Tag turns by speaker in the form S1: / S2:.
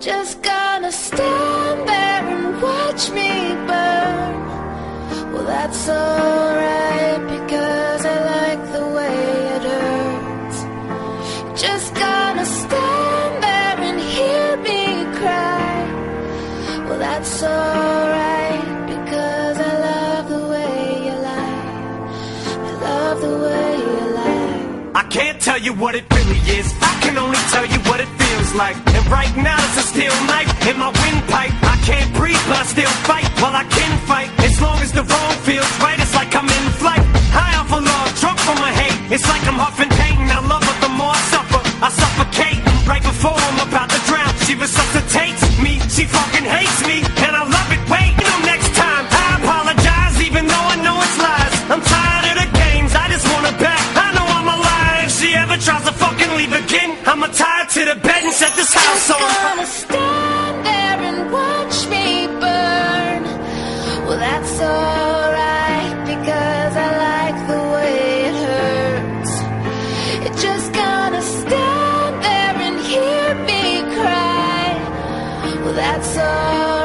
S1: Just gonna stand there and watch me burn. Well, that's alright, because I like the way it hurts. Just gonna stand there and hear me cry. Well, that's alright, because I love the way you lie. I love the way you lie.
S2: I can't tell you what it really is, I can only tell you what it feels like. And right now it's a steel knife in my windpipe. I can't breathe, but I still fight. Well, I can fight, as long as the wrong feels right. It's like I'm in flight, high off of love, drunk from my hate. It's like I'm huffing pain, I love her the more I suffer. I suffocate, right before I'm about to drown. She resuscitates me, she fucking hates me, and I love it. Wait, next time I apologize, even though I know it's lies. I'm tired of the games, I just want her back. I know I'm alive, if she ever tries to fucking leave again, I'ma tie her to the bed and set this house on.
S1: Just gonna stand there and watch me burn. Well, that's alright, because I like the way it hurts. Just gonna stand there and hear me cry. Well, that's alright.